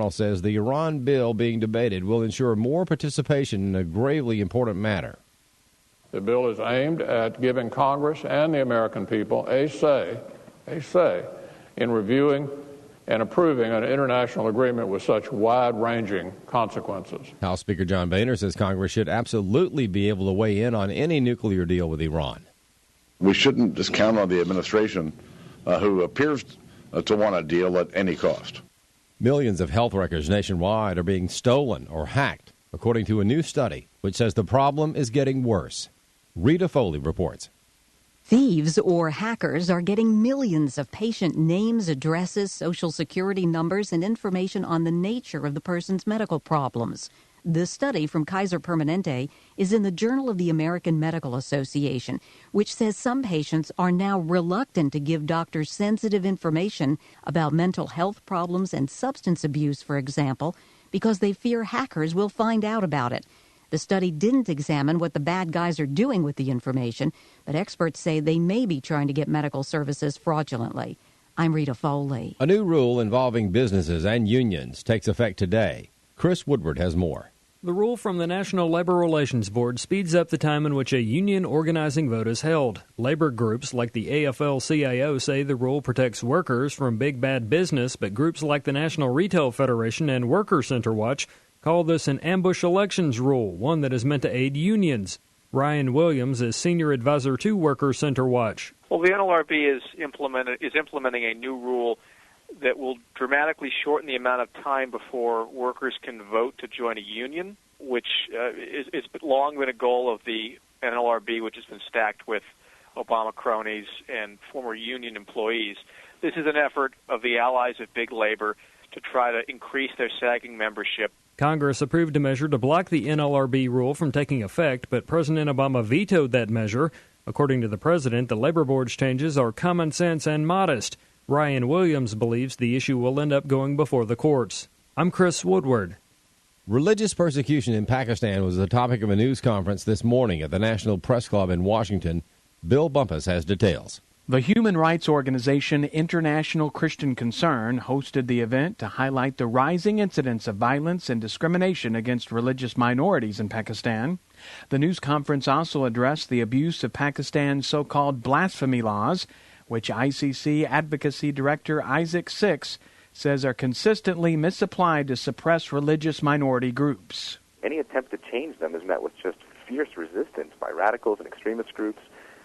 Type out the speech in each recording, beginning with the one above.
says the Iran bill being debated will ensure more participation in a gravely important matter. The bill is aimed at giving Congress and the American people a say in reviewing and approving an international agreement with such wide-ranging consequences. House Speaker John Boehner says Congress should absolutely be able to weigh in on any nuclear deal with Iran. We shouldn't just count on the administration who appears to want a deal at any cost. Millions of health records nationwide are being stolen or hacked, according to a new study which says the problem is getting worse. Rita Foley reports. Thieves or hackers are getting millions of patient names, addresses, social security numbers, and information on the nature of the person's medical problems. The study from Kaiser Permanente is in the Journal of the American Medical Association, which says some patients are now reluctant to give doctors sensitive information about mental health problems and substance abuse, for example, because they fear hackers will find out about it. The study didn't examine what the bad guys are doing with the information, but experts say they may be trying to get medical services fraudulently. I'm Rita Foley. A new rule involving businesses and unions takes effect today. Chris Woodward has more. The rule from the National Labor Relations Board speeds up the time in which a union organizing vote is held. Labor groups like the AFL-CIO say the rule protects workers from big bad business, but groups like the National Retail Federation and Worker Center Watch call this an ambush elections rule, one that is meant to aid unions. Ryan Williams is senior advisor to Worker Center Watch. Well, the NLRB is implementing a new rule that will dramatically shorten the amount of time before workers can vote to join a union, which is long been a goal of the NLRB, which has been stacked with Obama cronies and former union employees. This is an effort of the allies of big labor to try to increase their sagging membership. Congress approved a measure to block the NLRB rule from taking effect, but President Obama vetoed that measure. According to the president, the labor board's changes are common sense and modest. Ryan Williams believes the issue will end up going before the courts. I'm Chris Woodward. Religious persecution in Pakistan was the topic of a news conference this morning at the National Press Club in Washington. Bill Bumpus has details. The human rights organization International Christian Concern hosted the event to highlight the rising incidence of violence and discrimination against religious minorities in Pakistan. The news conference also addressed the abuse of Pakistan's so-called blasphemy laws, which ICC Advocacy Director Isaac Six says are consistently misapplied to suppress religious minority groups. Any attempt to change them is met with just fierce resistance by radicals and extremist groups.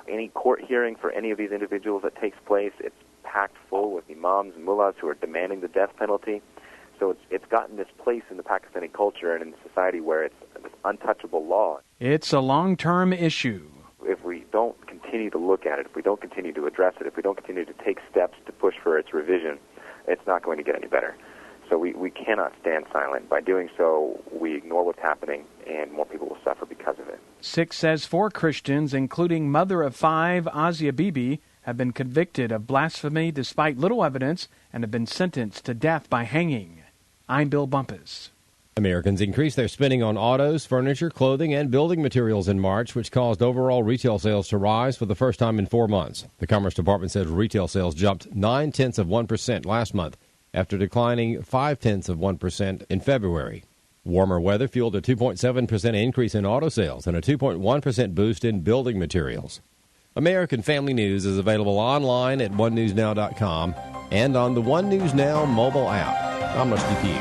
Any court hearing for any of these individuals that takes place, it's packed full with imams and mullahs who are demanding the death penalty. So it's gotten this place in the Pakistani culture and in society where it's this untouchable law. It's a long-term issue. If we don't continue to look at it, if we don't continue to address it, if we don't continue to take steps to push for its revision, it's not going to get any better. So we cannot stand silent. By doing so, we ignore what's happening, and more people will suffer because of it. Six says 4 Christians, including mother of 5, Asia Bibi, have been convicted of blasphemy despite little evidence and have been sentenced to death by hanging. I'm Bill Bumpus. Americans increased their spending on autos, furniture, clothing, and building materials in March, which caused overall retail sales to rise for the first time in 4 months. The Commerce Department says retail sales jumped 0.9% last month, after declining 0.5% in February. Warmer weather fueled a 2.7% increase in auto sales and a 2.1% boost in building materials. American Family News is available online at onenewsnow.com and on the One News Now mobile app. I'm Rusty Pugh.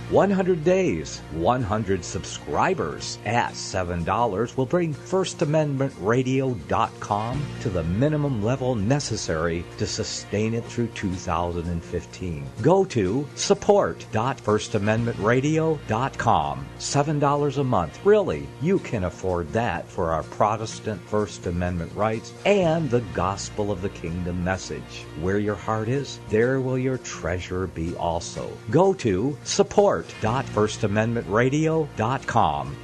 100 days, 100 subscribers at $7 will bring FirstAmendmentRadio.com to the minimum level necessary to sustain it through 2015. Go to support.FirstAmendmentRadio.com. $7 a month. Really, you can afford that for our Protestant First Amendment rights and the gospel of the kingdom message. Where your heart is, there will your treasure be also. Go to support.FirstAmendmentRadio.com.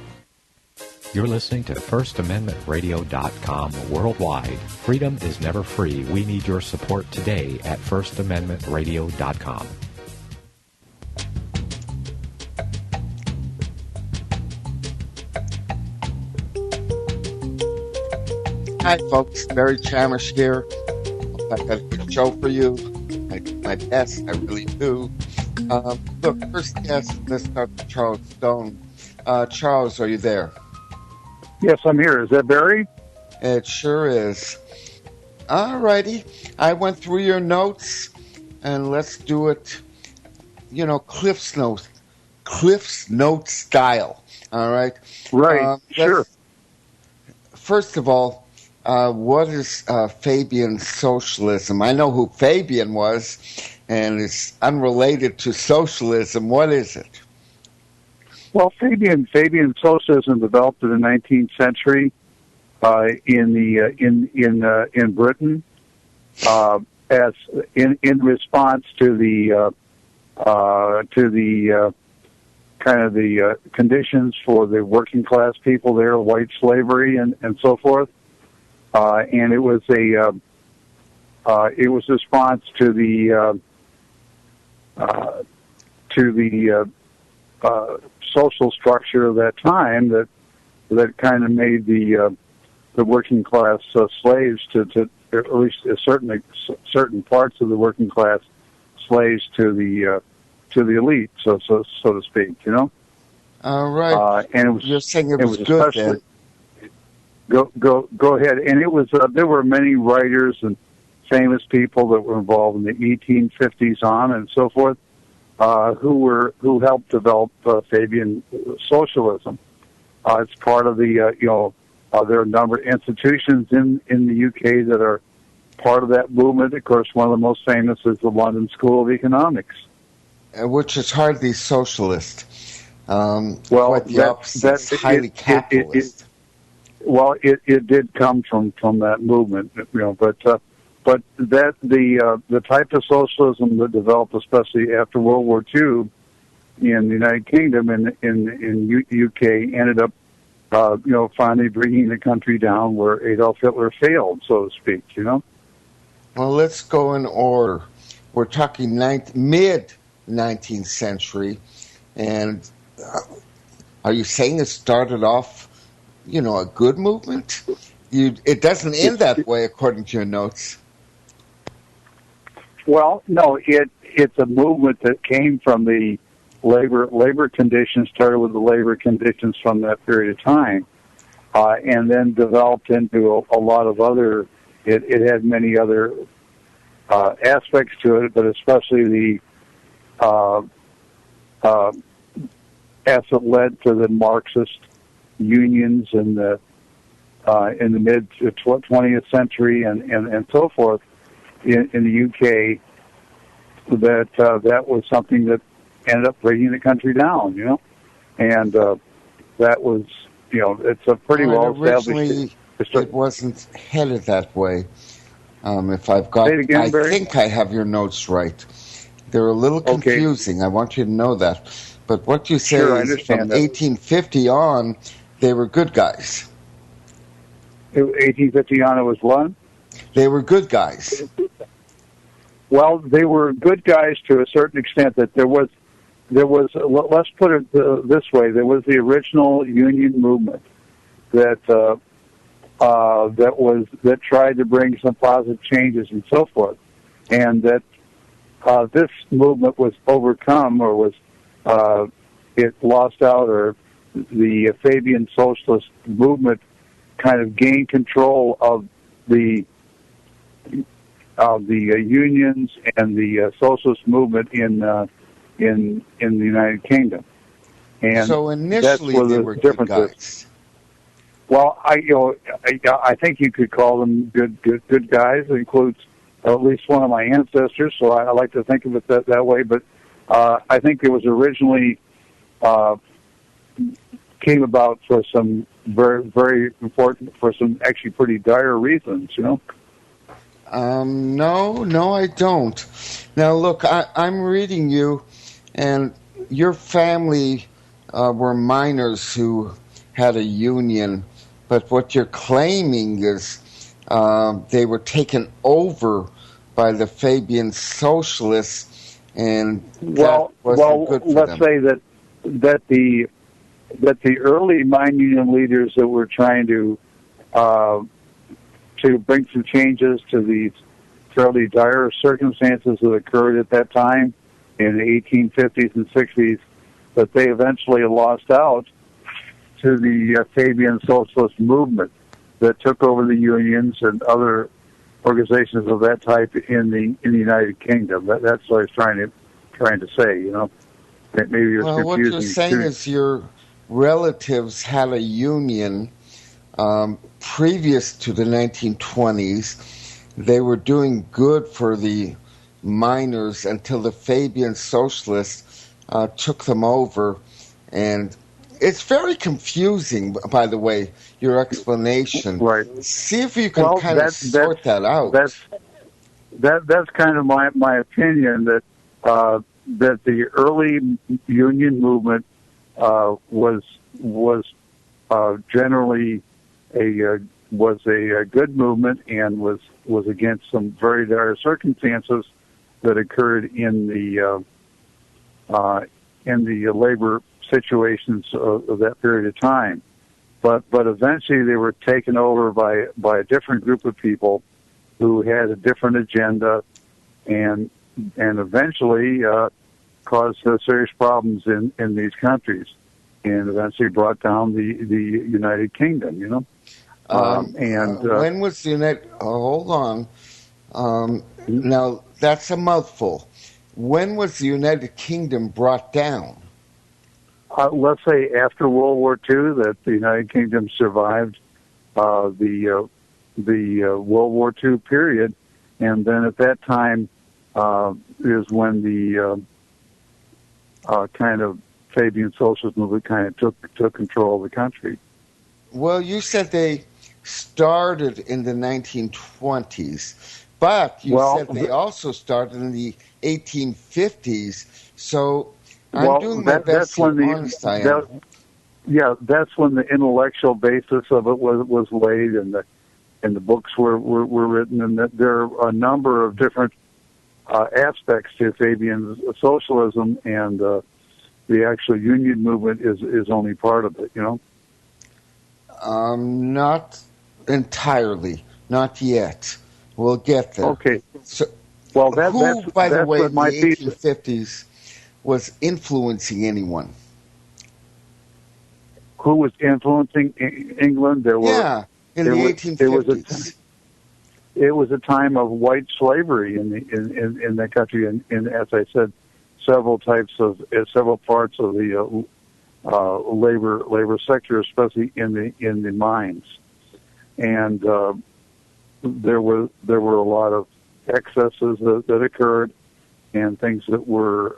You're listening to FirstAmendmentRadio.com worldwide. Freedom is never free. We need your support today at FirstAmendmentRadio.com. Hi, folks. Barry Chamish here. I got a good show for you. I do my best. I really do. Look, first guest, let's start with Charles Stone. Charles, are you there? Yes, I'm here. Is that Barry? It sure is. All righty. I went through your notes, and let's do it, Cliff's Note style. All right? Right, sure. First of all, what is Fabian socialism? I know who Fabian was, and it's unrelated to socialism. What is it? Well, Fabian socialism developed in the 19th century in Britain as in response to the kind of the conditions for the working class people there, white slavery and so forth. And it was a response to the social structure of that time that kind of made the working class slaves to at least certain parts of the working class slaves to the elite, so to speak. All right. And it was, you're saying it was good then. Go ahead. And it was there were many writers and famous people that were involved in the 1850s on and so forth, who helped develop Fabian socialism. It's part of the there are a number of institutions in the UK that are part of that movement. Of course, one of the most famous is the London School of Economics, which is hardly socialist. Well, that's highly capitalist. It did come from that movement, but that the type of socialism that developed, especially after World War II, in the United Kingdom and in UK, ended up finally bringing the country down where Adolf Hitler failed, so to speak. Well, let's go in order. We're talking mid-19th century, and are you saying it started off, a good movement? It doesn't end that way, according to your notes. Well, no, it's a movement that came from the labor conditions, started with the labor conditions from that period of time, and then developed into a lot of other. It had many other aspects to it, but especially as it led to the Marxist unions in the mid 20th century and so forth in the UK. That was something that ended up bringing the country down, and that was, it's a pretty well established. It wasn't headed that way. If I've got, again, I think I have your notes right. They're a little confusing. Okay. I want you to know that. But what you say is from 1850 on, they were good guys. 1850 on, it was what? They were good guys. Well, they were good guys to a certain extent. That there was. Let's put it this way: there was the original union movement that tried to bring some positive changes and so forth, and that this movement was overcome, or was it lost out, or the Fabian socialist movement kind of gained control of the unions and the socialist movement in the United Kingdom. And so initially they were good guys. Well, I think you could call them good guys. It includes at least one of my ancestors, so I like to think of it that way. But I think it was originally came about for some very, very important, for some actually pretty dire reasons, No, I don't. Now, look, I'm reading you, and your family were miners who had a union, but what you're claiming is they were taken over by the Fabian socialists, and that wasn't good for let's them. say that the early mine union leaders that were trying to to bring some changes to these fairly dire circumstances that occurred at that time in the 1850s and 60s, but they eventually lost out to the Fabian socialist movement that took over the unions and other organizations of that type in the United Kingdom. That's what I was trying to say. That maybe you're confusing. What you're saying is your relatives had a union previous to the 1920s. They were doing good for the miners until the Fabian socialists took them over. And it's very confusing, by the way, your explanation. Right. See if you can sort that out. That's kind of my opinion, that the early union movement was generally a good movement and was against some very dire circumstances that occurred in the labor situations of that period of time. But eventually they were taken over by a different group of people who had a different agenda, and eventually caused serious problems in these countries, and eventually brought down the United Kingdom. When was the United? Hold on. Now that's a mouthful. When was the United Kingdom brought down? Let's say after World War II, that the United Kingdom survived the World War II period, and then at that time is when the kind of Fabian socialist movement kind of took control of the country. Well, you said they started in the 1920s, but you said they also started in the 1850s. So I'm doing my best to be honest. That's when the intellectual basis of it was laid, and the books were written, and that there are a number of different aspects to Fabian socialism, and the actual union movement is only part of it. Not entirely, not yet. We'll get there. Okay. So, well, who, by the way, in the thesis 1850s was influencing anyone? Who was influencing England? In the 1850s. It was a time of white slavery in that country, and as I said, several parts of the labor sector, especially in the mines, and there were a lot of excesses that occurred, and things that were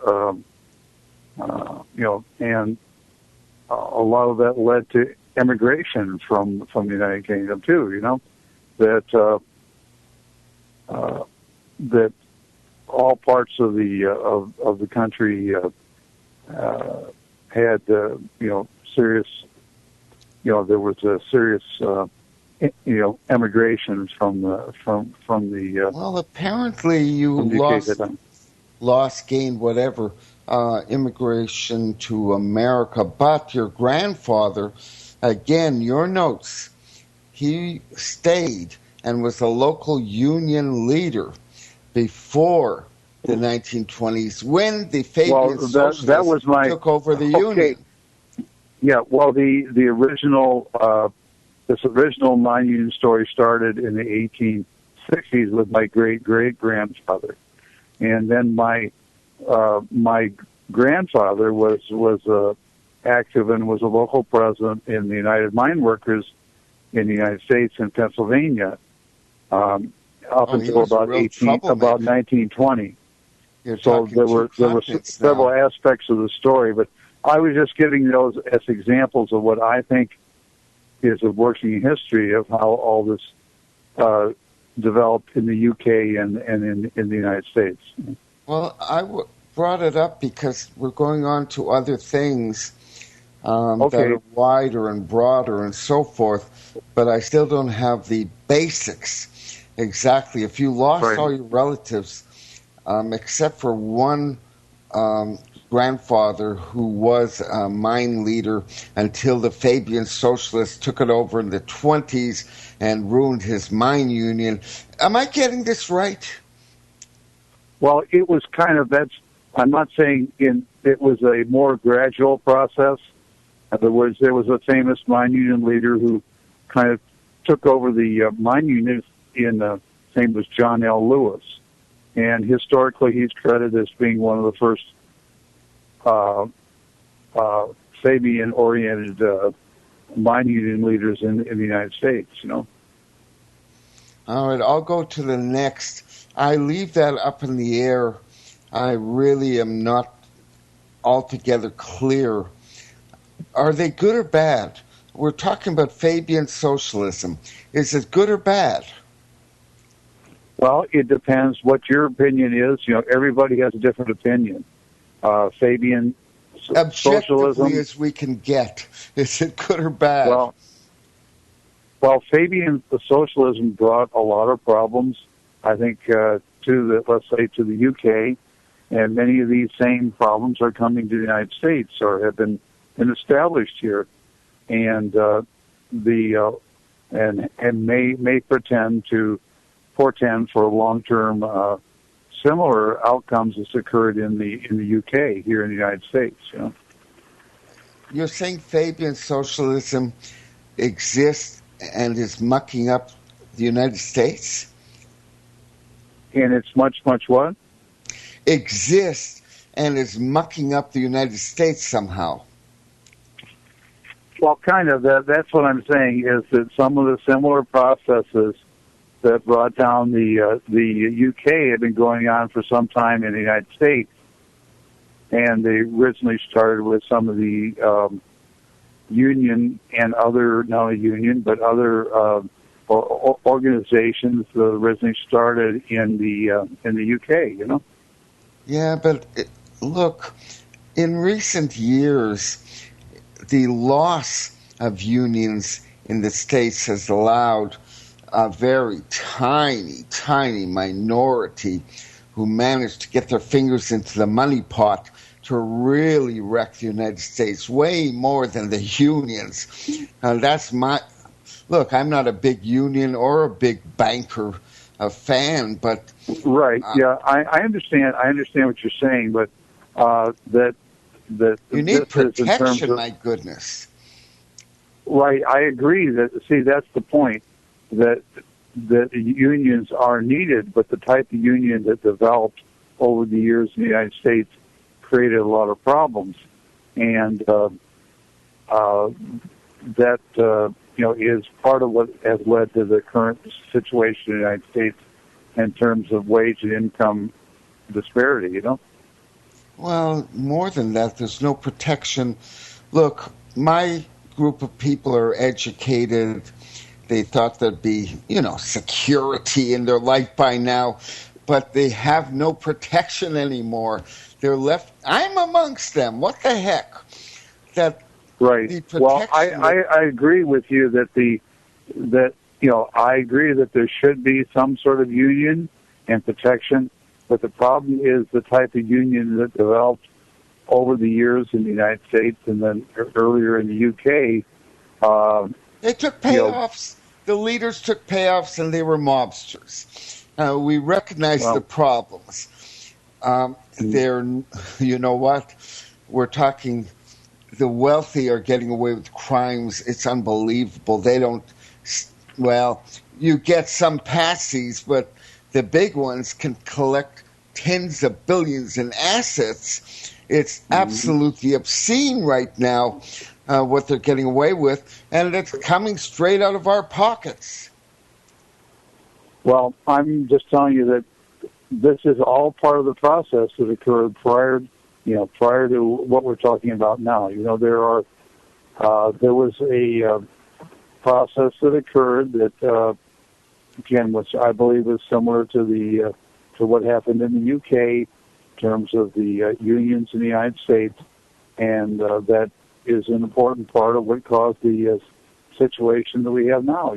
and a lot of that led to emigration from the United Kingdom too. That all parts of the country had serious. There was a serious emigration from the. Well, apparently you lost, gained, whatever. Immigration to America, but your grandfather, again, your notes, he stayed and was a local union leader before the 1920s when the Fabian socialists took over the union. Yeah, well, the original this original non-union story started in the 1860s with my great-great-grandfather, and then my grandfather was active and was a local president in the United Mine Workers in the United States in Pennsylvania up until about 1920. So there were several aspects of the story, but I was just giving those as examples of what I think is a working history of how all this developed in the UK and in the United States. Well, I brought it up because we're going on to other things that are wider and broader and so forth, but I still don't have the basics exactly. If you lost all your relatives, except for one grandfather who was a mine leader until the Fabian Socialists took it over in the 20s and ruined his mine union. Am I getting this right? Well, it was kind of, I'm not saying it was a more gradual process. In other words, there was a famous mine union leader who kind of took over the mine union his name was John L. Lewis. And historically, he's credited as being one of the first Fabian-oriented mine union leaders in the United States, All right, I'll go to the next. I leave that up in the air. I really am not altogether clear. Are they good or bad? We're talking about Fabian socialism. Is it good or bad? Well, it depends what your opinion is. Everybody has a different opinion. Fabian socialism, as we can get. Is it good or bad? Well, Fabian socialism brought a lot of problems, I think, to the UK, and many of these same problems are coming to the United States or have been established here, and may portend for long-term similar outcomes as occurred in the UK here in the United States. You're saying Fabian socialism exists and is mucking up the United States? And it's much what? Exists and is mucking up the United States somehow. Well, kind of. That's what I'm saying, is that some of the similar processes that brought down the UK have been going on for some time in the United States. And they originally started with some of the union and other, not only union, but other organizations that originally started in the UK, Yeah, but look, in recent years, the loss of unions in the States has allowed a very tiny minority who managed to get their fingers into the money pot to really wreck the United States way more than the unions. Look, I'm not a big union or a big banker fan, but... Right, yeah, I understand what you're saying, but that you need protection, my goodness. Right, I agree. That's the point, that unions are needed, but the type of union that developed over the years in the United States created a lot of problems, and that is part of what has led to the current situation in the United States in terms of wage and income disparity. Well, more than that, there's no protection. Look, my group of people are educated. They thought there'd be, security in their life by now, but they have no protection anymore. They're left. I'm amongst them. What the heck? Right. Well, I agree with you I agree that there should be some sort of union and protection, but the problem is the type of union that developed over the years in the United States and then earlier in the UK. They took payoffs. The leaders took payoffs, and they were mobsters. We recognize the problems. You know what? We're talking, the wealthy are getting away with crimes. It's unbelievable. They don't, you get some patsies, but the big ones can collect tens of billions in assets. It's absolutely obscene right now what they're getting away with, and it's coming straight out of our pockets. Well, I'm just telling you that this is all part of the process that occurred prior to what we're talking about now. There was a process that occurred that, again, which I believe was similar to what happened in the UK in terms of the unions in the United States, and that is an important part of what caused the situation that we have now.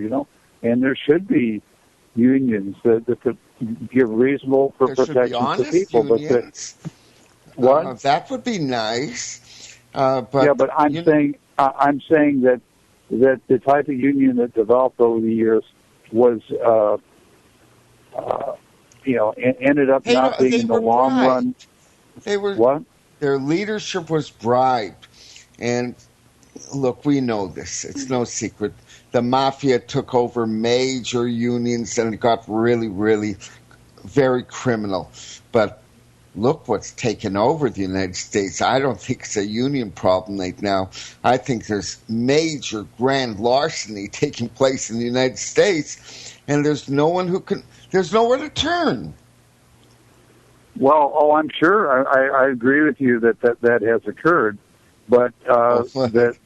And there should be unions that could give reasonable protection to people, What? That would be nice. But I'm saying that the type of union that developed over the years was, ended up not being in the long run. They were what? Their leadership was bribed, and look, we know this. It's no secret. The mafia took over major unions, and it got really, really very criminal. But look what's taken over the United States. I don't think it's a union problem right now. I think there's major grand larceny taking place in the United States, and there's nowhere to turn. Well, I'm sure. I agree with you that has occurred, but that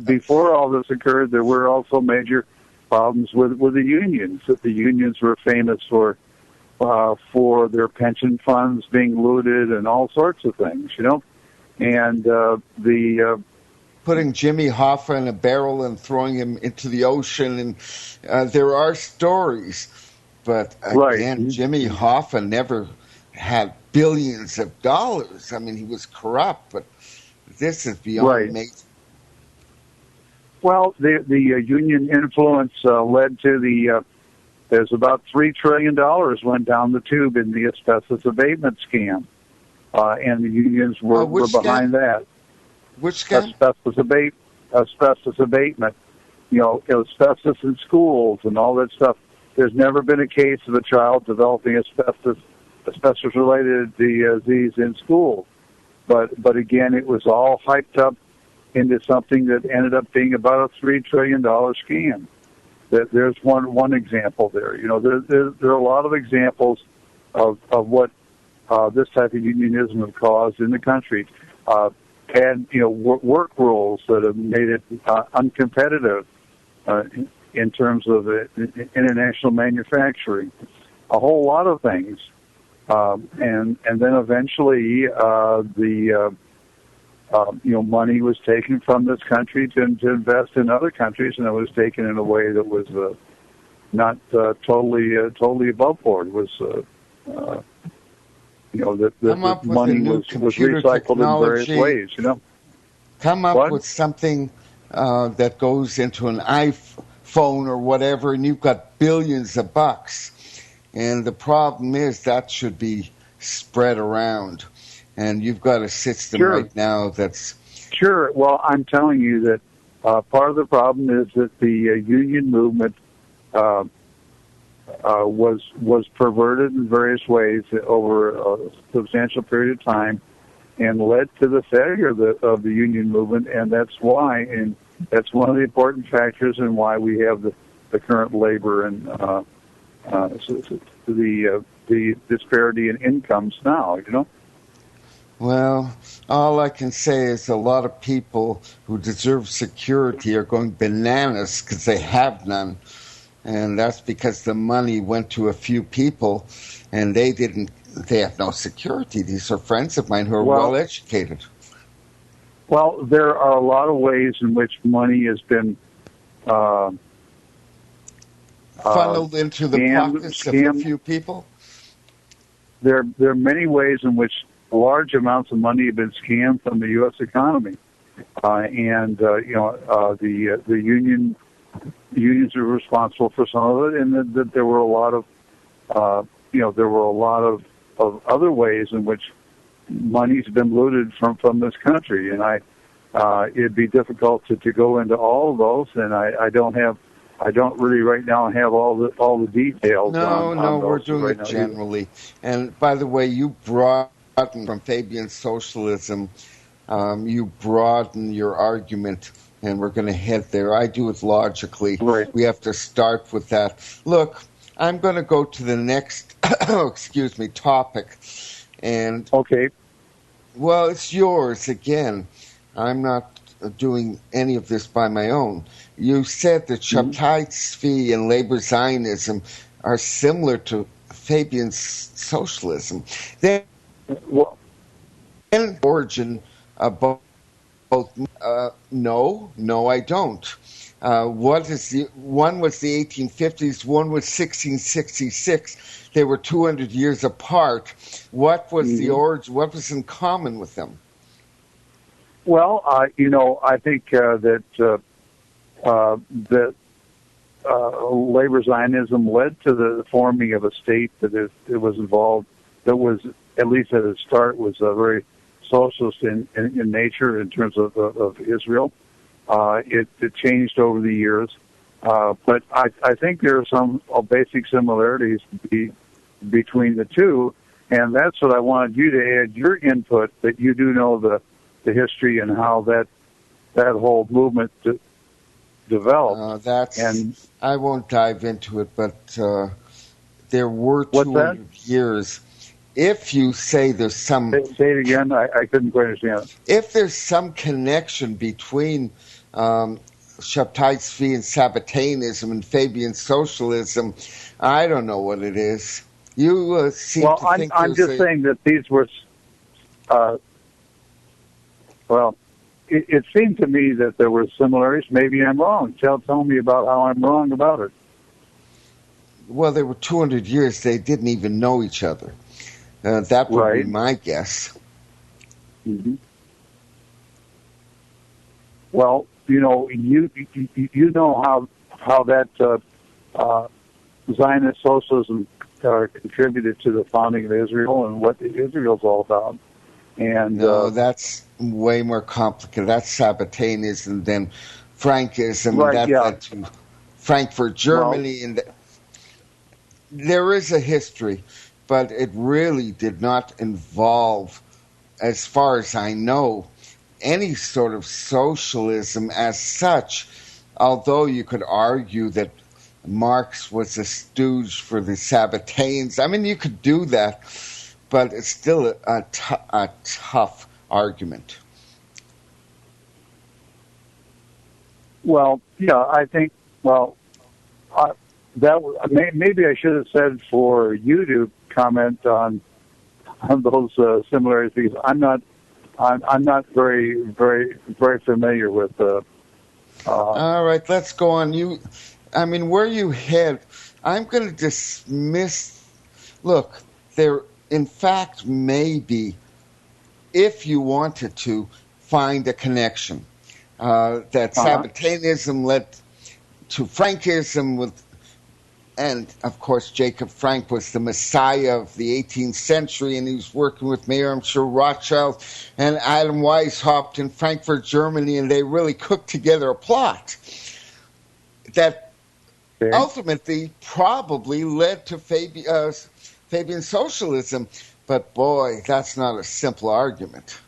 before all this occurred, there were also major problems with the unions. That the unions were famous for their pension funds being looted and all sorts of things, and putting Jimmy Hoffa in a barrel and throwing him into the ocean, and there are stories, but again, Jimmy Hoffa never had billions of dollars. I mean, he was corrupt, but this is beyond amazing. Well, the union influence led to there's about $3 trillion went down the tube in the asbestos abatement scam, and the unions were behind that. Which scam? Asbestos abatement. Asbestos in schools and all that stuff. There's never been a case of a child developing asbestos-related disease in school. But again, it was all hyped up into something that ended up being about a $3 trillion scam. There's one example there. There are a lot of examples of what this type of unionism has caused in the country. And work rules that have made it uncompetitive in terms of international manufacturing. A whole lot of things. And then eventually money was taken from this country to invest in other countries, and it was taken in a way that was not totally above board. It was that money was recycled in various ways. Come up with something that goes into an iPhone or whatever, and you've got billions of bucks. And the problem is that should be spread around. And you've got a system right now that's... Sure. Well, I'm telling you that part of the problem is that the union movement was perverted in various ways over a substantial period of time and led to the failure of the union movement. And that's why, and that's one of the important factors in why we have the current labor and the disparity in incomes now, Well, all I can say is a lot of people who deserve security are going bananas because they have none. And that's because the money went to a few people and they have no security. These are friends of mine who are well educated. Well, there are a lot of ways in which money has been funneled into the pockets of a few people. There are many ways in which large amounts of money have been scammed from the U.S. economy, and the unions are responsible for some of it, and that there were a lot of other ways in which money's been looted from this country, and it'd be difficult to go into all of those, and I don't really right now have all the details. No, we're doing it generally. And by the way, you brought from Fabian socialism, you broaden your argument, and we're going to head there. I do it logically. Right. We have to start with that. Look, I'm going to go to the next, topic. And okay. Well, it's yours again. I'm not doing any of this by my own. You said that Shabtai Tzvi and labor Zionism are similar to Fabian's socialism. They're origin both. No, I don't. One was the 1850s, one was 1666. They were 200 years apart. What was the origin? What was in common with them? Well, I think that labor Zionism led to the forming of a state that it was involved, that was, at least at its start, was very socialist in nature in terms of Israel. It changed over the years, but I think there are some basic similarities between the two, and that's what I wanted you to add your input, that you do know the history and how that whole movement developed. I won't dive into it, but there were 200 years. If you say there's some... Say it again, I couldn't quite understand. If there's some connection between Shabtai Tzvi and Sabbateanism and Fabian socialism, I don't know what it is. You seem to think I'm just saying that these were... It seemed to me that there were similarities. Maybe I'm wrong. Tell me about how I'm wrong about it. Well, there were 200 years they didn't even know each other. That would be my guess. Mm-hmm. Well, you know how that Zionist socialism contributed to the founding of Israel and what Israel's all about. And no, that's way more complicated. That's Sabbateanism than Frankism, and that led to Frankfurt, Germany, and there is a history, but it really did not involve, as far as I know, any sort of socialism as such, although you could argue that Marx was a stooge for the Sabbateans. I mean, you could do that, but it's still a tough argument. Well, yeah, I think, maybe I should have said for you to comment on those similarities, because I'm not very, very, very familiar with. All right, let's go on. Where you head? I'm going to dismiss. Look, there, in fact, maybe, if you wanted to, find a connection. That Sabbateanism led to Frankism, and of course Jacob Frank was the Messiah of the 18th century, and he was working with Mayer, I'm sure, Rothschild and Adam Weishaupt in Frankfurt, Germany, and they really cooked together a plot that ultimately probably led to Fabian socialism. But boy, that's not a simple argument.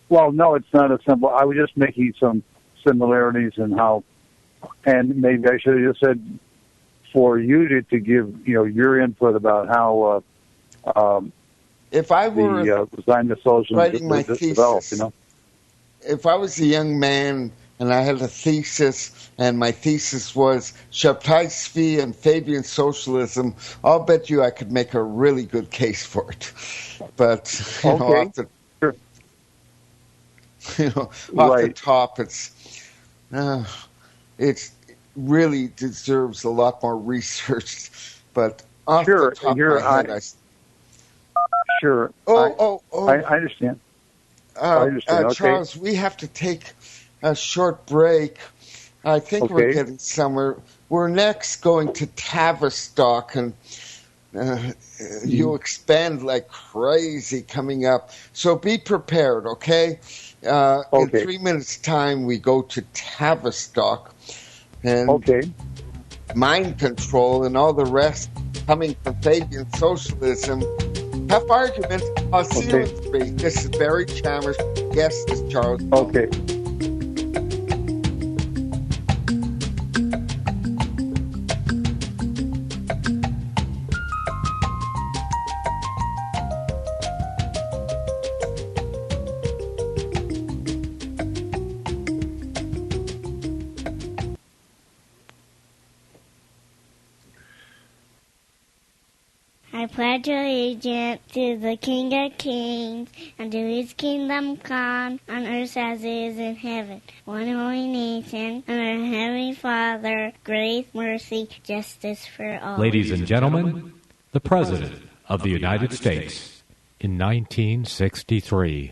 Well, no, it's not a simple. I was just making some similarities in how, and maybe I should have just said for you to give your input about how if I were the Zionist socialism developed. If I was a young man and I had a thesis, and my thesis was Shabtai Tzvi and Fabian socialism, I'll bet you I could make a really good case for it. But off the top, it's really deserves a lot more research. But off the top of my head, I understand. I understand. Charles, we have to take a short break. I think we're getting somewhere. We're next going to Tavistock, and you'll expand like crazy coming up. So be prepared, okay? In 3 minutes' time, we go to Tavistock. And mind control and all the rest coming from Fabian socialism. Tough argument. I'll see you in 3. This is Barry Chamish. Guest is Charles. Okay. I pledge allegiance to the King of Kings and to his kingdom come on earth as it is in heaven. One holy nation, under our Heavenly Father, grace, mercy, justice for all. Ladies and gentlemen, the President of the United States in 1963.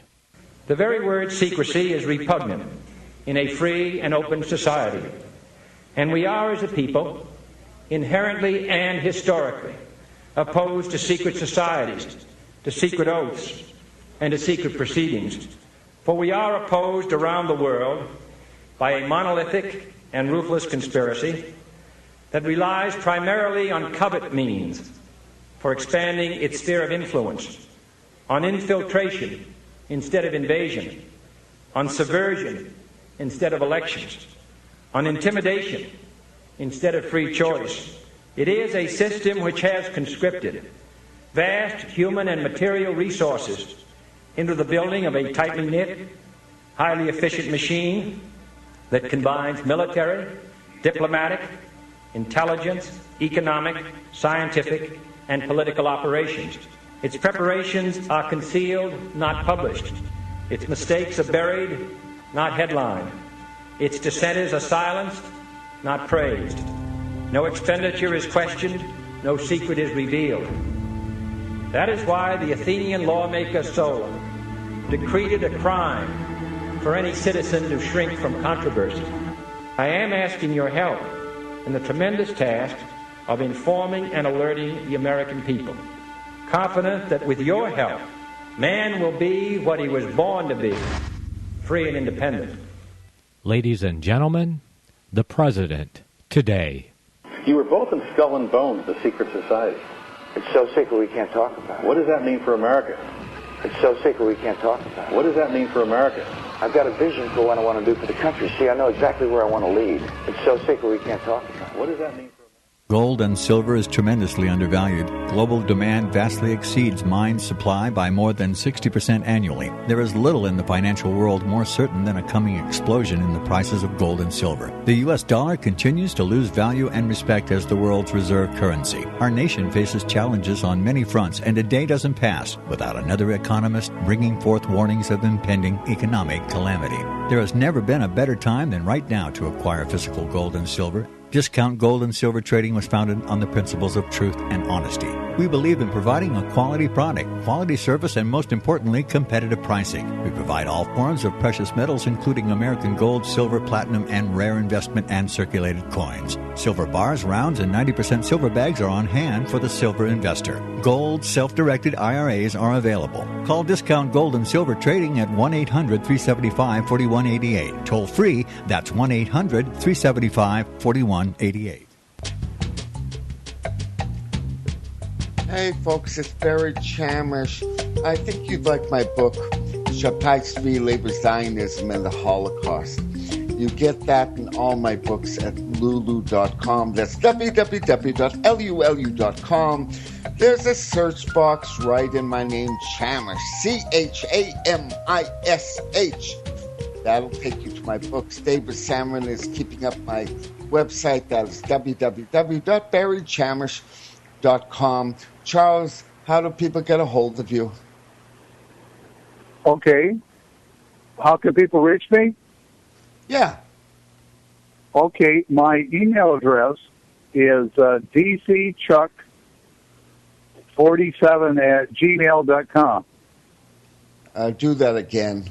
The very word secrecy is repugnant in a free and open society. And we are, as a people, inherently and historically opposed to secret societies, to secret oaths, and to secret proceedings. For we are opposed around the world by a monolithic and ruthless conspiracy that relies primarily on covert means for expanding its sphere of influence, on infiltration instead of invasion, on subversion instead of elections, on intimidation instead of free choice. It is a system which has conscripted vast human and material resources into the building of a tightly knit, highly efficient machine that combines military, diplomatic, intelligence, economic, scientific, and political operations. Its preparations are concealed, not published. Its mistakes are buried, not headlined. Its dissenters are silenced, not praised. No expenditure is questioned, no secret is revealed. That is why the Athenian lawmaker Solon decreed it a crime for any citizen to shrink from controversy. I am asking your help in the tremendous task of informing and alerting the American people, confident that with your help, man will be what he was born to be, free and independent. Ladies and gentlemen, the President today. You were both in Skull and Bones, the secret society. It's so secret we can't talk about it. What does that mean for America? It's so secret we can't talk about it. What does that mean for America? I've got a vision for what I want to do for the country. See, I know exactly where I want to lead. It's so secret we can't talk about it. What does that mean for America? Gold and silver is tremendously undervalued. Global demand vastly exceeds mine supply by more than 60% annually. There is little in the financial world more certain than a coming explosion in the prices of gold and silver. The U.S. dollar continues to lose value and respect as the world's reserve currency. Our nation faces challenges on many fronts, and a day doesn't pass without another economist bringing forth warnings of impending economic calamity. There has never been a better time than right now to acquire physical gold and silver. Discount Gold and Silver Trading was founded on the principles of truth and honesty. We believe in providing a quality product, quality service, and most importantly, competitive pricing. We provide all forms of precious metals, including American gold, silver, platinum, and rare investment and circulated coins. Silver bars, rounds, and 90% silver bags are on hand for the silver investor. Gold self-directed IRAs are available. Call Discount Gold and Silver Trading at 1-800-375-4188. Toll free, that's 1-800-375-4188. Hey folks, it's Barry Chamish. I think you'd like my book, Shabbat v. Labor Zionism and the Holocaust. You get that in all my books at lulu.com. That's www.lulu.com. There's a search box right in my name, Chamish, C-H-A-M-I-S-H. That'll take you to my books. David Salmon is keeping up my website. That is www.barrychamish.com. Charles, how do people get a hold of you? Okay. How can people reach me? Yeah. Okay, my email address is dcchuck47@gmail.com. Do that again.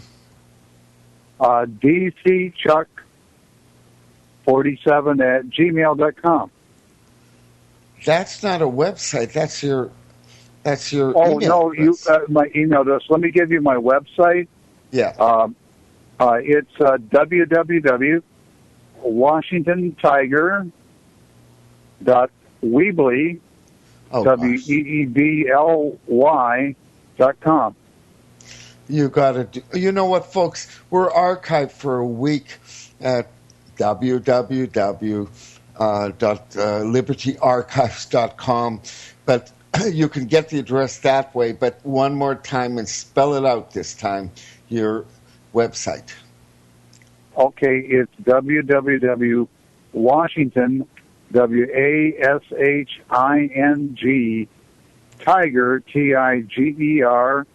dcchuck47@gmail.com. That's not a website. That's your email no, address. My email address. Let me give you my website. Yeah. It's www.washingtontiger.weebly, WEEBLY.com. You got to do. You know what, folks? We're archived for a week at www.libertyarchives.com, but you can get the address that way. But one more time and spell it out this time. Your website. Okay, it's www.washington, WASHING, Tiger, Tiger,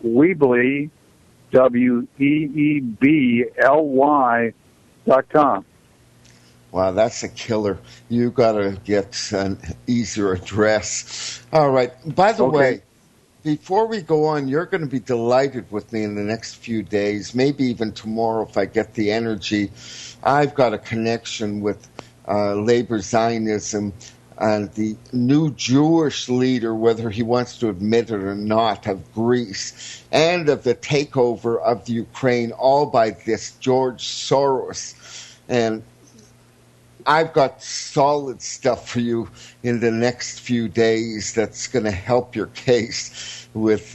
Weebly, WEEBLY.com. Wow, that's a killer. You got to get an easier address. All right. By the way, before we go on, you're going to be delighted with me in the next few days, maybe even tomorrow if I get the energy. I've got a connection with labor Zionism and the new Jewish leader, whether he wants to admit it or not, of Greece, and of the takeover of the Ukraine, all by this George Soros. And I've got solid stuff for you in the next few days that's going to help your case with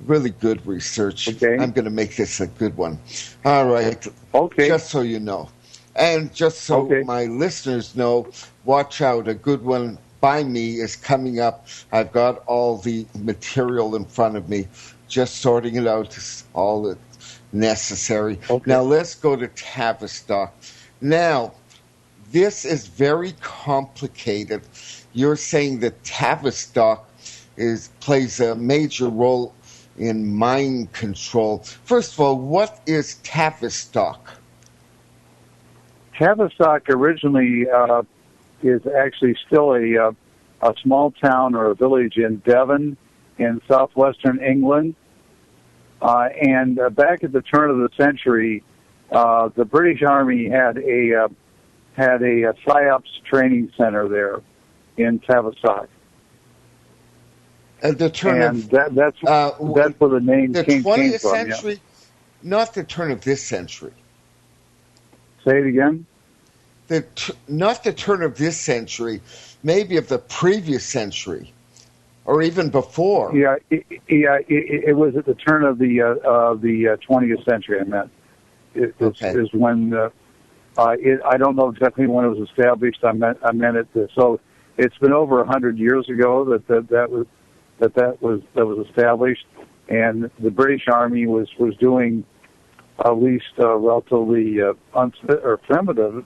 really good research. Okay. I'm going to make this a good one. All right. Okay. Just so you know. And just so my listeners know, watch out. A good one by me is coming up. I've got all the material in front of me. Just sorting it out is all that's necessary. Okay. Now let's go to Tavistock. Now, this is very complicated. You're saying that Tavistock plays a major role in mind control. First of all, what is Tavistock? Tavistock originally is actually still a small town or a village in Devon in southwestern England. And back at the turn of the century, the British Army had a PSYOPs training center there in Tavistock. At the turn that's where the name came from. The 20th century, not the turn of this century. Say it again. Not the turn of this century, maybe of the previous century, or even before. Yeah, it was at the turn of the 20th century. I meant is when I don't know exactly when it was established. I meant it. So it's been over 100 years ago that was established, and the British Army was doing at least relatively primitive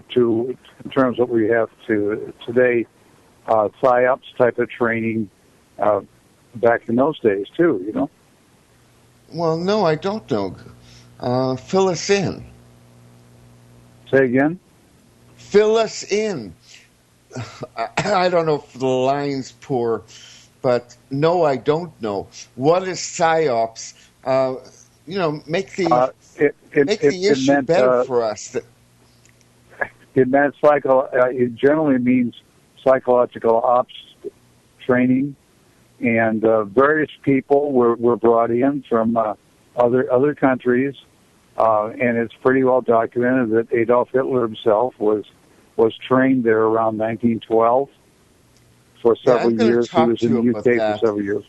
to in terms of what we have to today, PSYOPs type of training back in those days too. You know. Well, no, I don't know. Fill us in. Say again. Fill us in. I don't know if the line's poor, but no, I don't know. What is PSYOPs? Make the issue better for us. It meant it generally means psychological ops training, and various people were brought in from other countries, and it's pretty well documented that Adolf Hitler himself was trained there around 1912 for several years. He was in the UK for several years.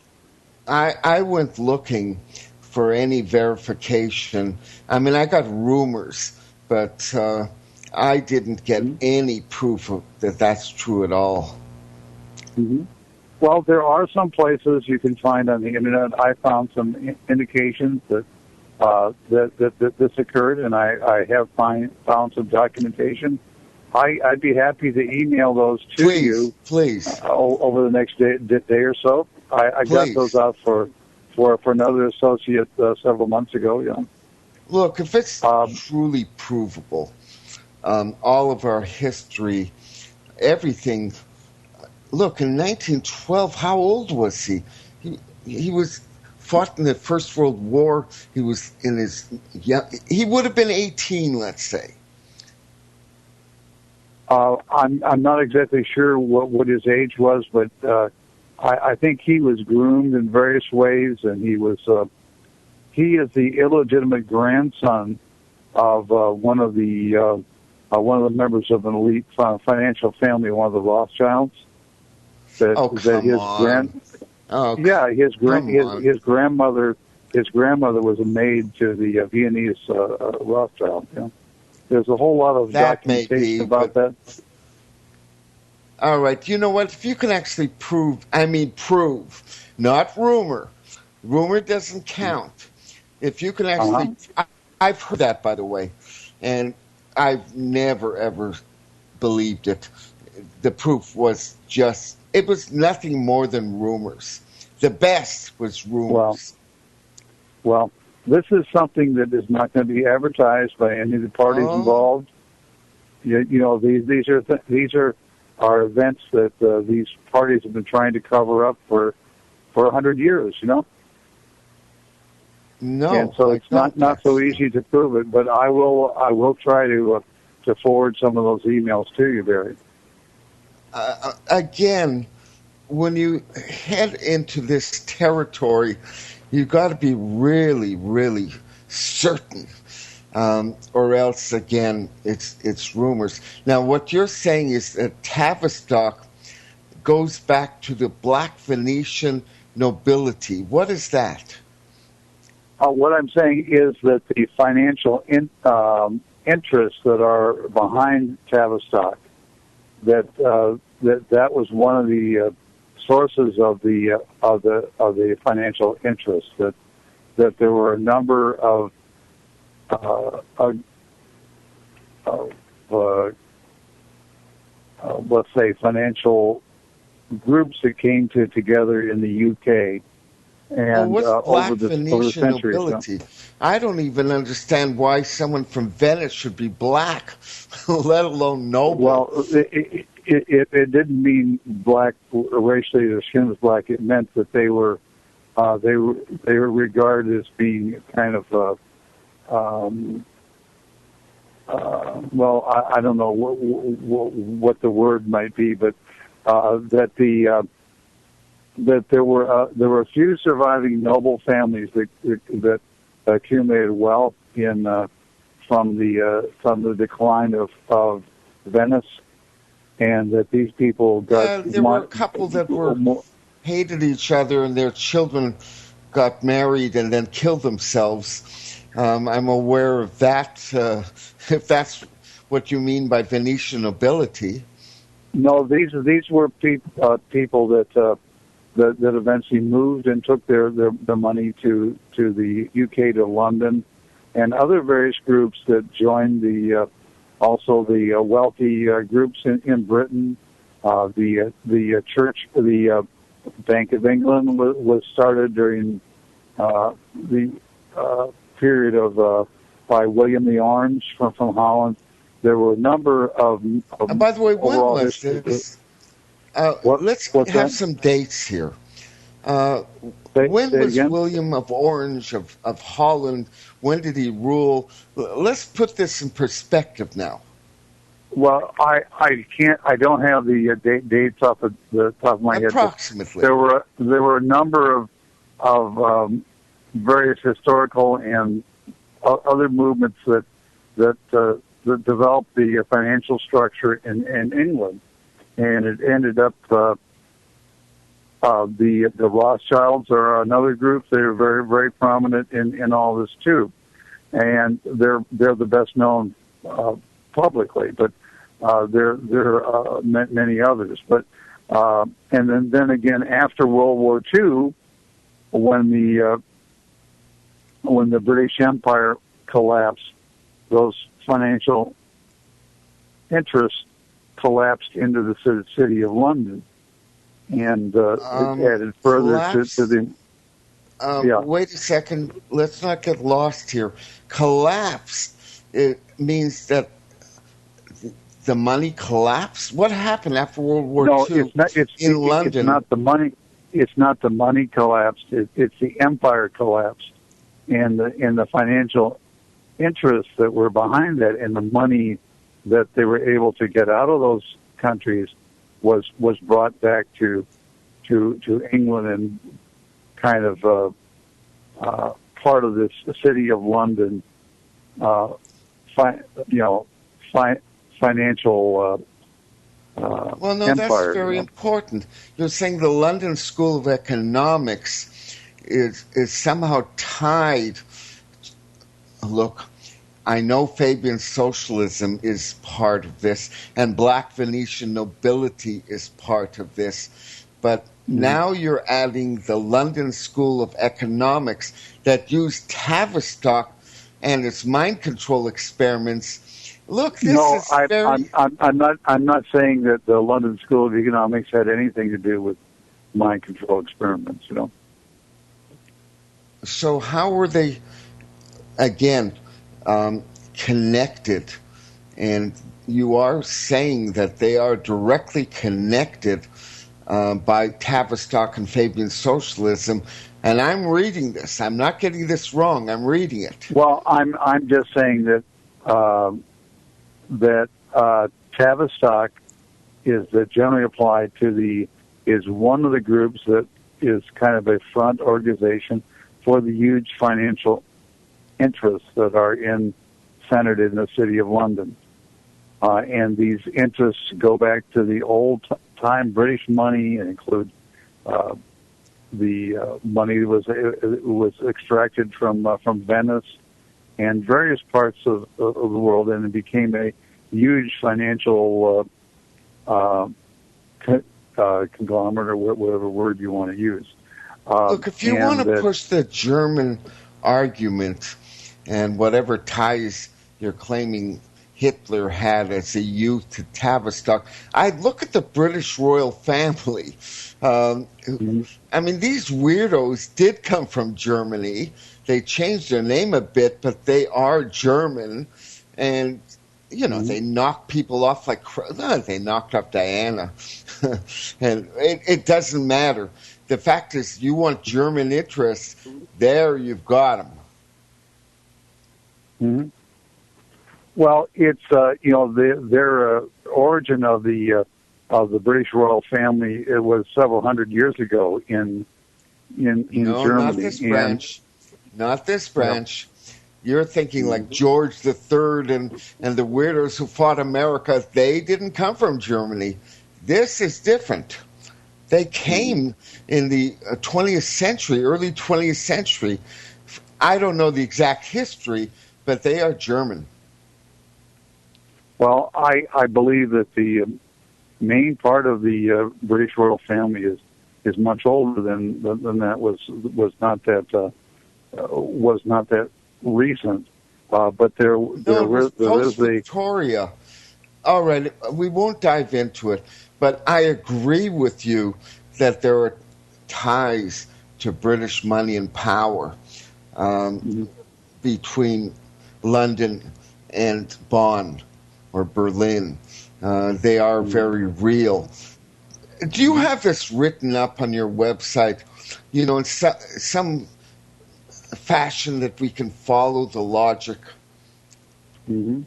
I went looking for any verification. I mean, I got rumors, but I didn't get any proof that that's true at all. Mm-hmm. Well, there are some places you can find on the internet. I found some indications that this occurred, and I have found some documentation. I'd be happy to email those to you. Please. Over the next day or so. I got those out for another associate several months ago. Yeah. Look, if it's truly provable, all of our history, everything. Look, in 1912, how old was he? He was fought in the First World War. He was in his he would have been 18, let's say. I'm not exactly sure what his age was, but I think he was groomed in various ways, and he is the illegitimate grandson of one of the members of an elite financial family, one of the Rothschilds. His grandmother was a maid to the Viennese Rothschild. Yeah. There's a whole lot of documentation about that. All right. You know what? If you can actually prove, not rumor. Rumor doesn't count. If you can actually, I've heard that, by the way, and I've never, ever believed it. The proof was it was nothing more than rumors. The best was rumors. Well, this is something that is not going to be advertised by any of the parties involved. You know, these are events that these parties have been trying to cover up for 100 years. You know. No, and so it's not so easy to prove it. But I will try to forward some of those emails to you, Barry. Again, when you head into this territory, you've got to be really, really certain, or else, again, it's rumors. Now, what you're saying is that Tavistock goes back to the Black Venetian nobility. What is that? What I'm saying is that the financial interests that are behind Tavistock, that was one of the sources of the financial interests. That there were a number of let's say financial groups that came together in the UK. And what's Black over the Venetian centuries, nobility? I don't even understand why someone from Venice should be black, let alone noble. Well, it didn't mean black racially. Their skin was black. It meant that they were regarded as being kind of well, I don't know what the word might be, but that there were a few surviving noble families that accumulated wealth from the decline of Venice, and that these people got. There were a couple that hated each other, and their children got married and then killed themselves. I'm aware of that. If that's what you mean by Venetian nobility. No, these were people that eventually moved and took their money to the UK, to London, and other various groups that joined also the wealthy groups in Britain. The church, the Bank of England was started during the period of by William the Orange from Holland. There were a number of by the way, when was this? Let's have some dates here. When was William of Orange of Holland? When did he rule? Let's put this in perspective now. Well, I can't. I don't have the dates off of the top of my head. Approximately. There were a number of various historical and other movements that developed the financial structure in England. And it ended up the Rothschilds are another group. They're very, very prominent in all this too, and they're the best known publicly. But there are many others. But and then again after World War II, when the British Empire collapsed, those financial interests collapsed into the city of London, and it added further to the. Wait a second. Let's not get lost here. Collapsed. It means that the money collapsed. What happened after World War II in London? It's not the money. It's not the money collapsed. It's the empire collapsed, and the financial interests that were behind that, and the money that they were able to get out of those countries was brought back to England, and kind of part of this city of London, financial well, no, empire. that's very important. You're saying the London School of Economics is somehow tied. Look, I know Fabian socialism is part of this, and Black Venetian nobility is part of this, but now you're adding the London School of Economics that used Tavistock and its mind control experiments Look, this is very... I'm not saying that the London School of Economics had anything to do with mind control experiments, you know. So how were they, again, connected? And you are saying that they are directly connected by Tavistock and Fabian socialism. And I'm reading this. I'm not getting this wrong. I'm reading it. Well, I'm just saying that Tavistock is generally applied to is one of the groups that is kind of a front organization for the huge financial interests that are centered in the City of London. And these interests go back to the old-time British money and include the money that was extracted from Venice and various parts of the world, and it became a huge financial conglomerate, or whatever word you want to use. Look, if you want to push the German argument and whatever ties you're claiming Hitler had as a youth to Tavistock, I'd look at the British royal family. I mean, these weirdos did come from Germany. They changed their name a bit, but they are German. And, you know, they knock people off like... they knocked off Diana. And it doesn't matter. The fact is, you want German interests, there you've got them. Mm-hmm. Well, it's their origin of the British royal family. It was several hundred years ago in Germany. Not this branch. Not this branch. You're thinking like George III and the weirdos who fought America. They didn't come from Germany. This is different. They came in the 20th century, early 20th century. I don't know the exact history, but they are German. Well, I believe that the main part of the British royal family is much older than that. Was not that recent. But there is Victoria. All right, we won't dive into it, but I agree with you that there are ties to British money and power between London and Bonn or Berlin. They are very real. Do you have this written up on your website, you know, in some fashion that we can follow the logic? Mm-hmm.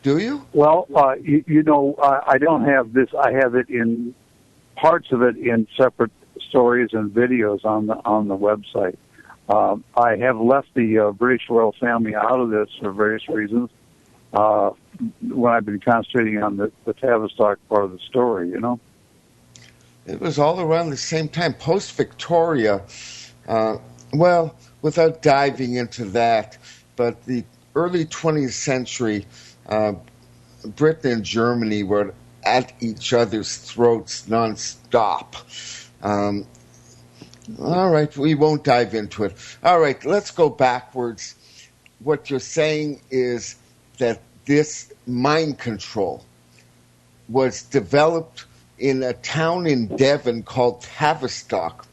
Do you? Well, I don't have this. I have it in parts of it in separate stories and videos on the website. I have left the British royal family out of this for various reasons. When I've been concentrating on the Tavistock part of the story, you know. It was all around the same time, post-Victoria. Well, without diving into that, but the early 20th century, Britain and Germany were at each other's throats nonstop. All right, we won't dive into it. All right, let's go backwards. What you're saying is that this mind control was developed in a town in Devon called Tavistock.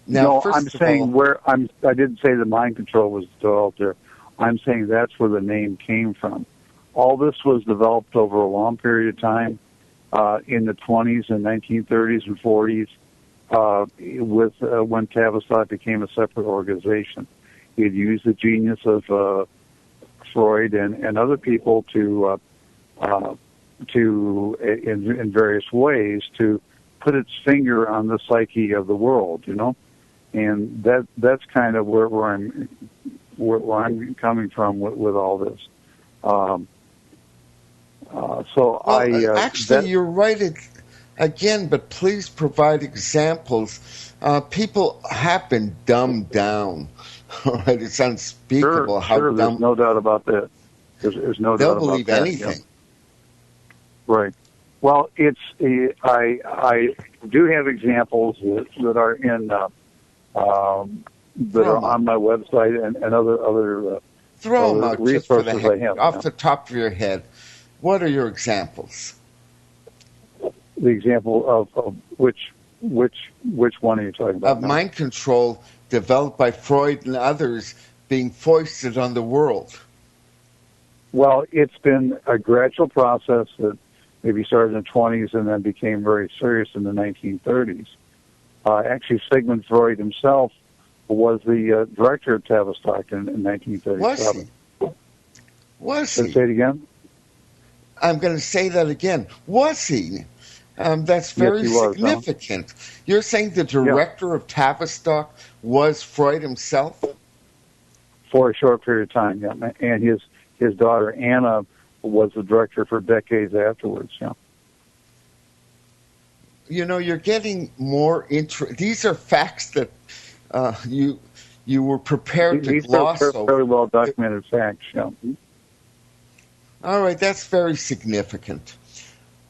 Now, no, I'm saying I didn't say the mind control was developed there. I'm saying that's where the name came from. All this was developed over a long period of time in the 20s and 1930s and 40s when Tavistock became a separate organization. It used the genius of Freud and other people to in various ways to put its finger on the psyche of the world, you know, and that's kind of where I'm coming from with all this. You're right again, but please provide examples. People have been dumbed down. All right, it's unspeakable how dumb. There's no doubt about that. There's no doubt about that. They'll believe anything. Yeah. Right. Well, I do have examples that are in that are on my website and other throw them out resources just for the heck, I have off the top of your head. What are your examples? The example of which one are you talking about? Of mind control developed by Freud and others being foisted on the world. Well, it's been a gradual process that maybe started in the 20s and then became very serious in the 1930s. Actually, Sigmund Freud himself was the director of Tavistock in 1937. Was he? Say it again? I'm going to say that again. Was he? That's very significant. You're saying the director of Tavistock was Freud himself? For a short period of time, yeah. And his daughter, Anna, was the director for decades afterwards, yeah. You know, you're getting more these are facts that you were prepared to gloss over. These are very well documented facts, yeah. All right, that's very significant.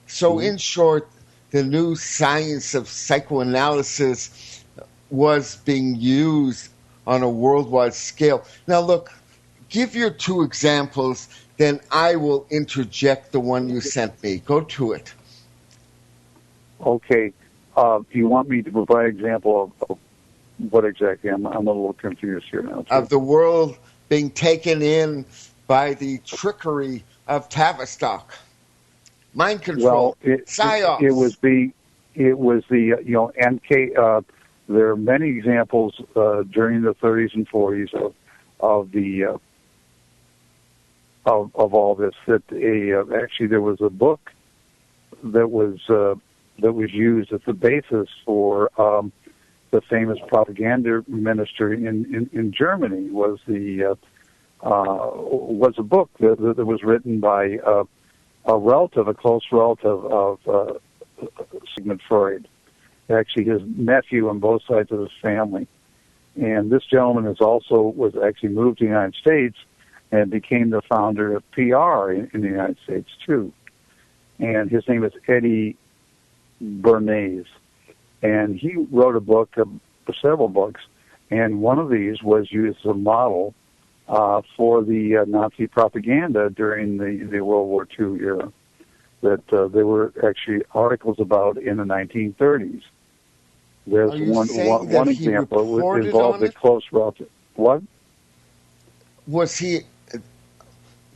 So, in short, the new science of psychoanalysis was being used on a worldwide scale. Now, look, give your two examples, then I will interject the one you sent me. Go to it. Okay. Do you want me to provide an example of what exactly? I'm a little confused here now. Of the world being taken in by the trickery of Tavistock. Mind control. Well, psyops. It was the NK. There are many examples during the 30s and 40s of all this. That actually there was a book that was used as the basis for the famous propaganda ministry in Germany. Was a book that was written by a close relative of Sigmund Freud, actually his nephew on both sides of his family. And this gentleman was actually moved to the United States and became the founder of PR in the United States too. And his name is Eddie Bernays. And he wrote a book, several books, and one of these was used as a model for the Nazi propaganda during the World War II era that there were actually articles about in the 1930s. There's one example that involved a close relative. What? Was he,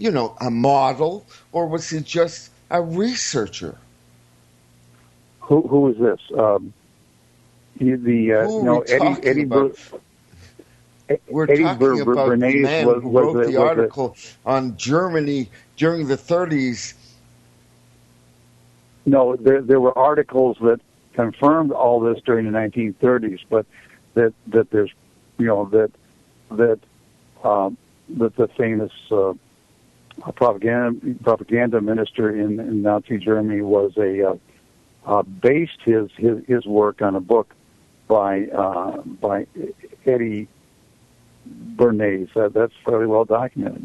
a model, or was he just a researcher? Who is this? Eddie We're talking about the man who wrote the article on Germany during the 30s. No, there were articles that confirmed all this during the 1930s, but that there's, that the famous propaganda minister in Nazi Germany was based his work on a book by Eddie Bernays. That's fairly well documented,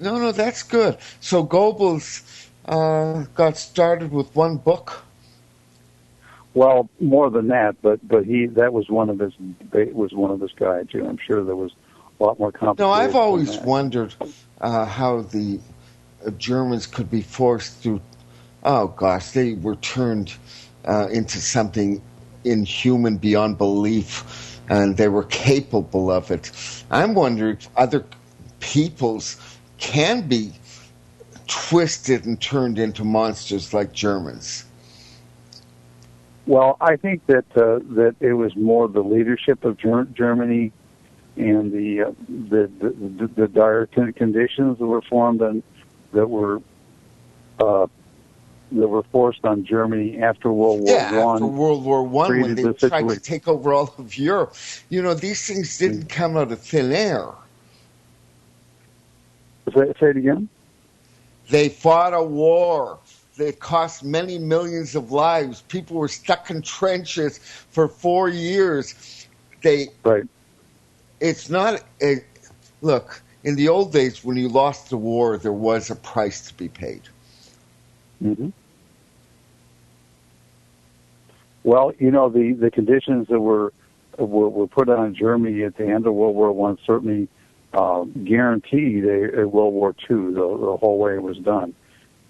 No, that's good. So Goebbels got started with one book. Well, more than that, but that was one of his guides. I'm sure there was a lot more complicated. No, I've always wondered how the Germans could be forced through. Oh gosh, they were turned into something inhuman beyond belief, and they were capable of it. I'm wondering if other peoples can be twisted and turned into monsters like Germans. Well, I think that it was more the leadership of Germany and the dire conditions that were formed and that were forced on Germany after World War I. After World War I, when they tried to take over all of Europe. These things didn't come out of thin air. Say it again? They fought a war. It cost many millions of lives. People were stuck in trenches for 4 years. Right. It's not look, in the old days when you lost the war, there was a price to be paid. Mm-hmm. Well, the conditions that were put on Germany at the end of World War I certainly guaranteed a World War II, the whole way it was done.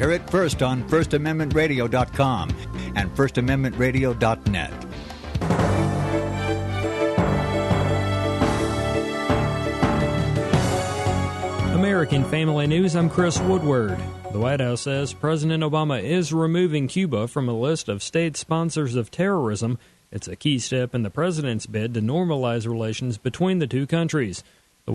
Hear it first on FirstAmendmentRadio.com and FirstAmendmentRadio.net. American Family News, I'm Chris Woodward. The White House says President Obama is removing Cuba from a list of state sponsors of terrorism. It's a key step in the president's bid to normalize relations between the two countries.